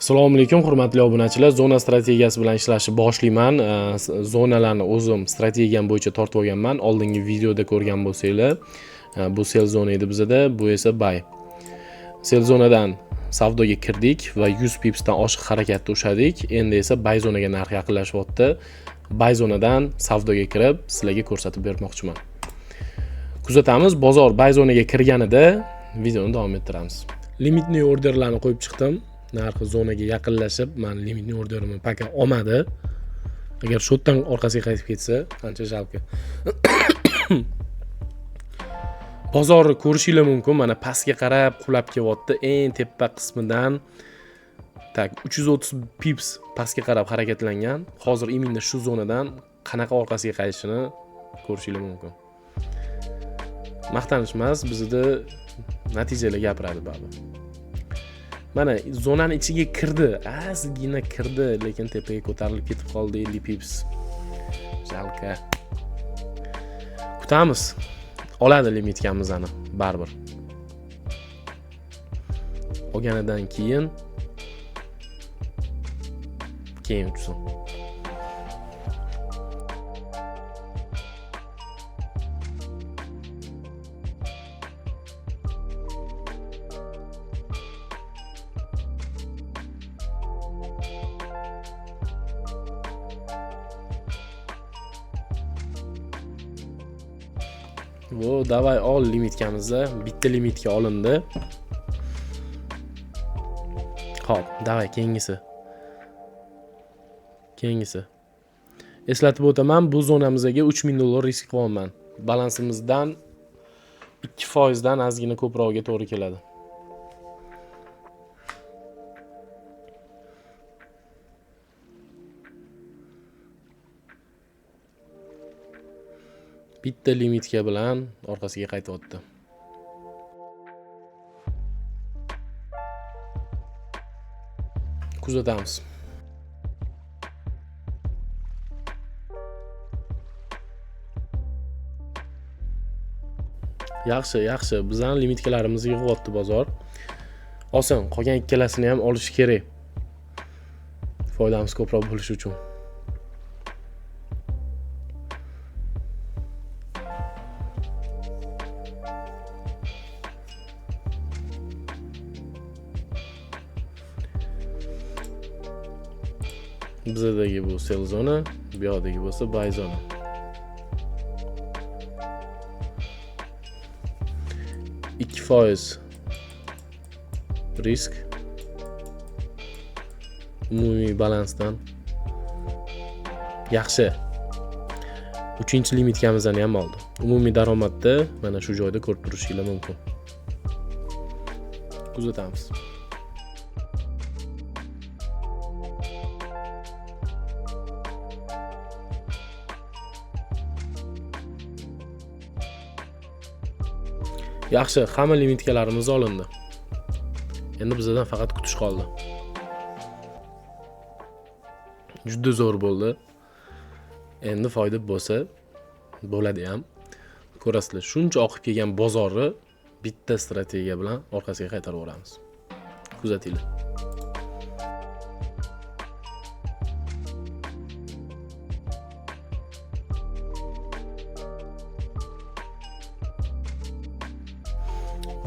Assalomu alaykum hurmatli obunachilar. Zona strategiyasi bilan ishlashni boshlayman. Zonalarni o'zim strategiyam bo'yicha tortib olganman. Oldingi videoda ko'rgan bo'lsanglar, bu sell zona edi bizda, bu esa buy. Sell zonadan savdoga kirdik va 100 pipsdan oshiq harakatda ushladik. Endi esa buy zonaga narx yaqinlashyapti. Buy zonadan savdoga kirib, sizlarga ko'rsatib bermoqchiman. Kuzatamiz, bozor buy zonaga kirganida videoni davom ettiramiz. Limitli orderlarni qo'yib chiqdim. Narxi zonaga yaqinlashib, men limitli orderimni paka olmadi. Agar shotdan orqasiga qaytib ketsa, qancha jalqi. Bozorni ko'rishingiz mumkin. Mana pastga qarab qulab kelyapti. Eng tepa qismidan 330 pips pastga qarab harakatlangan. Hozir iminda shu zonadan qanaqa orqasiga qaytishini ko'rishingiz mumkin. Maqtanish emas, bizda natijalar gapiradi baribir. Mana zonaning ichiga kirdi, ozgina kirdi, lekin tepaga ko'tarilib ketib qoldi 50 pips. Jalqa. Kutamiz. Oladi limitimizni baribir. Olganidan keyin uchsin. Bu davay ol limitkamizda bitta limitga olindi. Xo'p, davay keyingisi. Eslatib o'taman, bu zonamizga $3000 risk qilyapman. Balansimizdan 2% dan ozgina ko'prog'iga to'g'ri keladi. Bitta limitga bilan orqasiga qaytyapti. Kuzatamiz. Yaxshi. Bizning limitkalarimizni yig'yapti bozor. Oson, qolgan ikkalasini ham olish kerak. Foydamiz ko'proq bo'lishi uchun. Bizdagi bu sell zona, bu yoqdagi bo'lsa buy zona. %2 risk umumiy balansdan yaxshi. 3-limitkamizdan ham oldi. Umumiy daromadda mana shu joyda ko'rib turishingiz mumkin. Kuzatamiz. Yaxshi, hamma limitkalarimiz olindi. Endi bizdan faqat kutish qoldi. Juda zo'r bo'ldi. Endi foyda bo'lsa, bo'ladi ham. Ko'rasizlar, shuncha oqib kelgan bozorni bitta strategiya bilan orqasiga qaytarib o'ramiz. Kuzatinglar.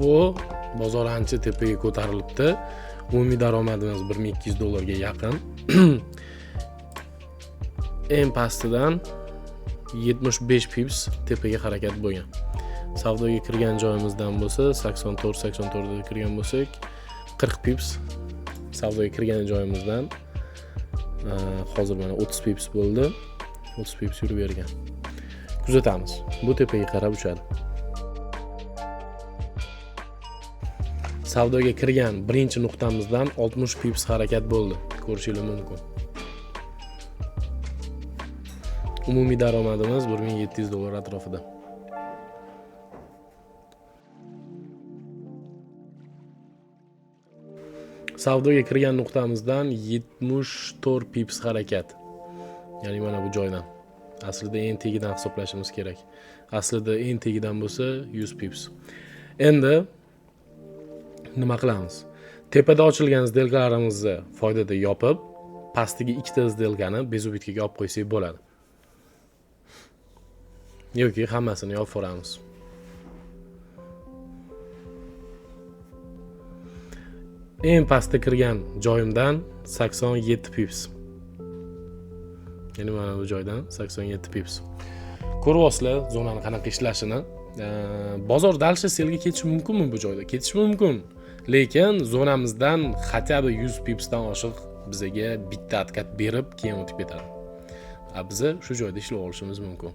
Bu bozor ancha tepaga ko'tarilibdi. Umumiy daromadimiz $1200 ga yaqin. Eng pastidan 75 pips tepaga harakat bo'lgan. Savdoga kirgan joyimizdan bo'lsa 84 da kirgan bo'lsak 40 pips savdoga kirgan joyimizdan hozir mana 30 pips bo'ldi. 30 pips yurib bergan. Kuzatamiz. Bu tepaga qarab uchadi. Savdoga kirgan birinchi nuqtamizdan 60 pips harakat bo'ldi. Ko'rishingiz mumkin. Umumiy daromadimiz $1700 atrofida. Savdoga kirgan nuqtamizdan 74 pips harakat. Ya'ni mana bu joydan. Aslida eng tegidan hisoblashimiz kerak. Aslida eng tegidan bo'lsa 100 pips. Endi nima qilamiz? tepada ochilgan сделkalarimizni foydada yopib, pastiga ikkita сделкani bezubitkaga olib qo'ysak bo'ladi. Yoki hammasini yopib ko'ramiz. Eng pastga kirgan joyimdan 87 pips. Ya'ni mana bu joydan 87 pips. Ko'ryapsizlar zonani qanaqa ishlashini. Bozor dalsha selga ketishi mumkinmi bu joyda? Ketishi mumkin. Lekin zonamizdan хотя бы 100 pipsdan oshiq bizga bitta atkat berib, keyin o'tib ketadi. Biz shu joyda ishlab olishimiz mumkin.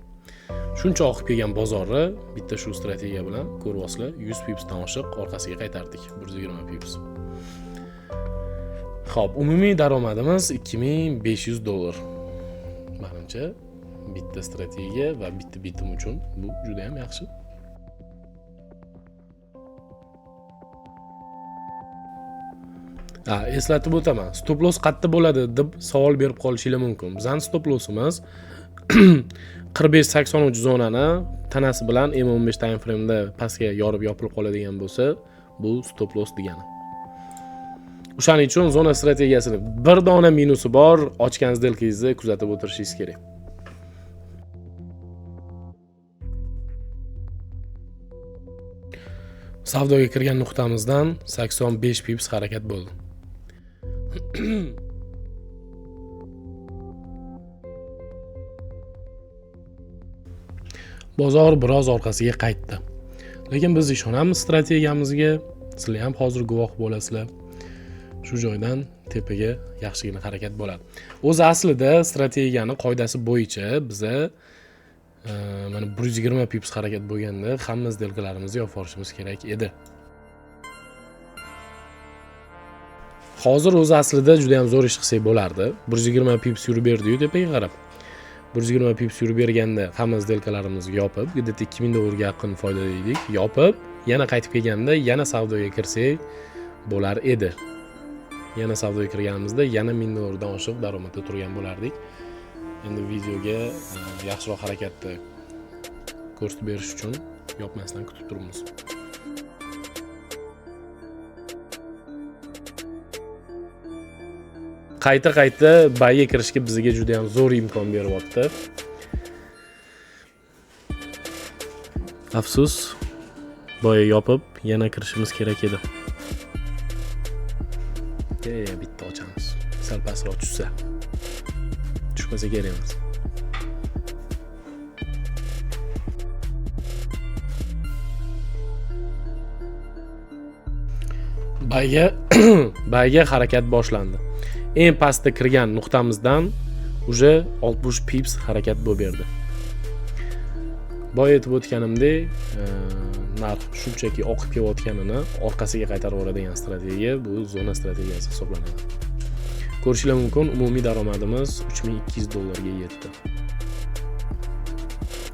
Shuncha oqib kelgan bozorni bitta shu strategiya bilan ko'ryapsizlar, 100 pipsdan oshiq orqasiga qaytardik. 120 pips. Xo'p, umumiy daromadimiz $2500. Menimcha bitta strategiya va bitta bitim uchun bu juda ham yaxshi. Eslatib o'taman. Stop loss qayerda bo'ladi deb savol berib qolishingiz mumkin. Bizning stop lossimiz 45-80 zonani tanasi bilan M15 time frame'da pastga yorib yopilib qoladigan bo'lsa, bu stop loss degani. O'shaning uchun zona strategiyasini bir dona minusi bor, ochgan сделкangizni kuzatib o'tirishingiz kerak. Savdoga kirgan nuqtamizdan 85 pips harakat bo'ldi. Bozor biroz orqasiga qaytdi. Lekin biz ishonamiz strategiyamizga. Sizlar ham hozir guvoh bo'lasizlar. Shu joydan tepaga yaxshigina harakat bo'ladi. O'zi aslida strategiyani qoidasi bo'yicha biza mana 120 pips harakat bo'lganda hamma сделкаlarimizni yopib olishimiz kerak edi. Hozir o'zi aslida juda ham zo'r ish qilsak bo'lardi. 120 pips yurib berdi-yu tepaga qarab. 120 pips yurib berganda hamma сделкаlarimizni yopib, где-то $2000 ga yaqin foydaladik. Yopib, yana qaytib kelganda yana savdoga kirsak bo'lar edi. Yana savdoga kirganimizda yana $1000 dan oshiq daromadda turgan bo'lardik. Endi videoga yaxshiroq harakatni ko'rsatib berish uchun yopmasdan kutib turibmiz. Qayta bayga kirishga bizga juda ham zo'r imkon beryapti. Afsus, boya yopib yana kirishimiz kerak edi. Bitta ochamiz. Sal pastroq tushsa. Tushmasa kerak emas. Bayga harakat boshlandi. Eng pastda kirgan nuqtamizdan уже 60 pips harakat bo'lib berdi. Boya aytib o'tganimdek, narx shunchaki oqib kelayotganini orqasiga qaytarib yuboradigan strategiya bu zona strategiyasi hisoblanadi. Ko'rishingiz mumkin, umumiy daromadimiz $3200 ga yetdi.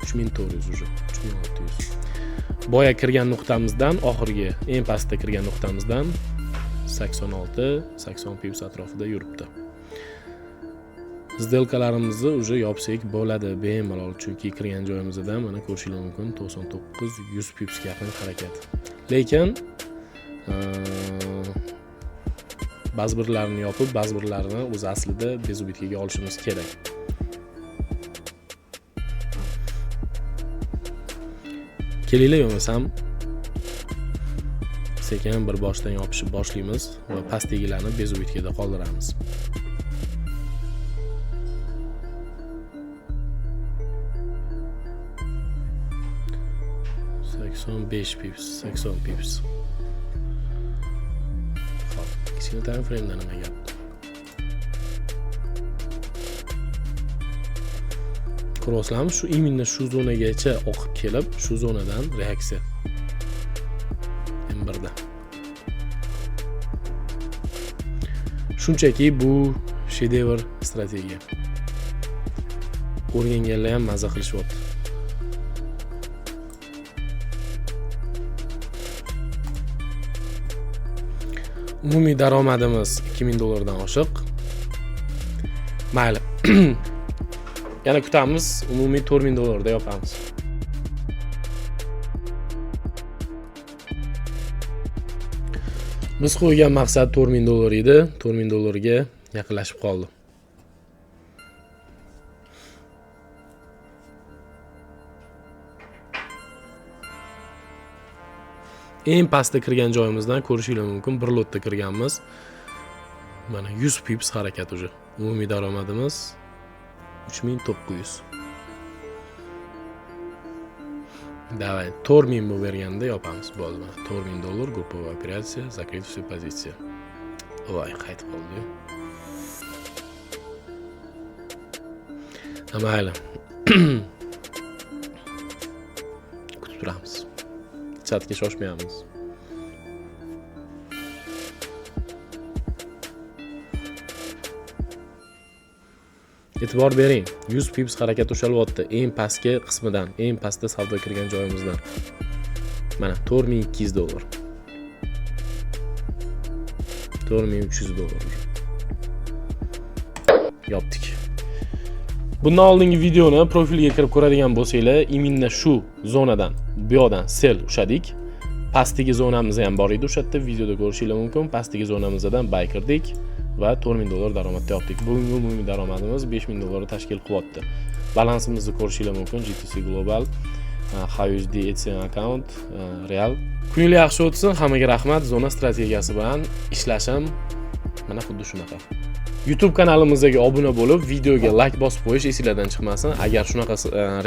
3400 уже, 3600. Boya kirgan nuqtamizdan oxirgi eng pastda kirgan nuqtamizdan 86-80 pips atrofida yuribdi. сделкаlarimizni уже yopsak bo'ladi bemalol, chunki kirgan joyimizda mana ko'rishingiz mumkin 99-100 pipsga yaqin harakat. Lekin ba'zi birlarini yopib, ba'zi birlarini o'zi aslida bezubitkaga olishimiz kerak. Kelinglar bo'lmasam sekin bir boshdan yopishib boshlaymiz va pastdagilarni bezubitkada qoldiramiz. pips, 80 pips. Xo'p, kichkina time frame'da nima gap? Ko'ryapsizlarmi, shu imенно shu zonagacha oqib kelib, shu zonadan reaksiya. M1da. Shunchaki bu shedevr strategiya. O'rganganlar ham mazza qilishyapti. Umumiy daromadimiz $2000 dan oshiq. Mayli. Yana kutamiz, umumiy $4000 da yopamiz. Biz qo'ygan maqsad $4000 edi. $4000 ga yaqinlashib qoldi. Eng pastda kirgan joyimizdan ko'rishingiz mumkin, bir lotda kirganmiz. Mana 100 pips harakat уже. Umumiy daromadimiz 3900. Давай, $4000 bo'lib berganda yopamiz. Bo'ldi mana. $4000 групповая операция, закрыть все позиции. Voy, qaytib qoldi. Mayli. Kutib turamiz. Chatga shoshmayamiz. E'tibor bering, 100 pips harakat ushalyapti eng pastki qismidan, eng pastda savdo kirgan joyimizdan. Mana $4200. $4300. Yopdik. Bundan oldingi videoni profilga kirib ko'radigan bo'lsanglar, imенно shu zonadan, bu yoqdan sell ushadik. Pastdagi zonamiz ham bor edi, o'sha yerda videoda ko'rishingiz mumkin. Pastdagi zonamizdan buy kirdik va $4000 daromad topdik. Bugungi umumiy daromadimiz $5000 tashkil qilyapti. Balansimizni ko'rishingiz mumkin. GTC Global, HUSD Ethereum account, real. Kuningiz yaxshi o'tsin. Hammaga rahmat. Zona strategiyasi bilan ishlashim mana xuddi shunaqa. YouTube kanalimizga obuna bo'lib, videoga like bosib qo'yish esingizdan chiqmasin. Agar shunaqa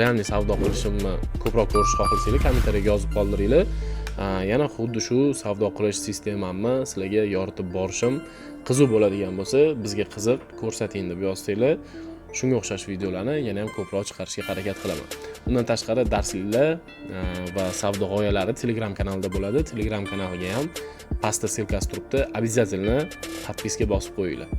realniy savdo qilishimni ko'proq ko'rishni xohlasanglar, kommentariyaga yozib qoldiringlar. Yana xuddi shu savdo qilish sistemamni sizlarga yoritib borishim qiziq bo'ladigan bo'lsa, bizga qiziq ko'rsating deb yozsanglar, shunga o'xshash videolarni yana ham ko'proq chiqarishga harakat qilaman. Bundan tashqari darsliklar va savdo g'oyalari Telegram kanalida bo'ladi. Telegram kanaliga ham pastda ssilkasi turibdi. Обязательно подписка bosib qo'yinglar.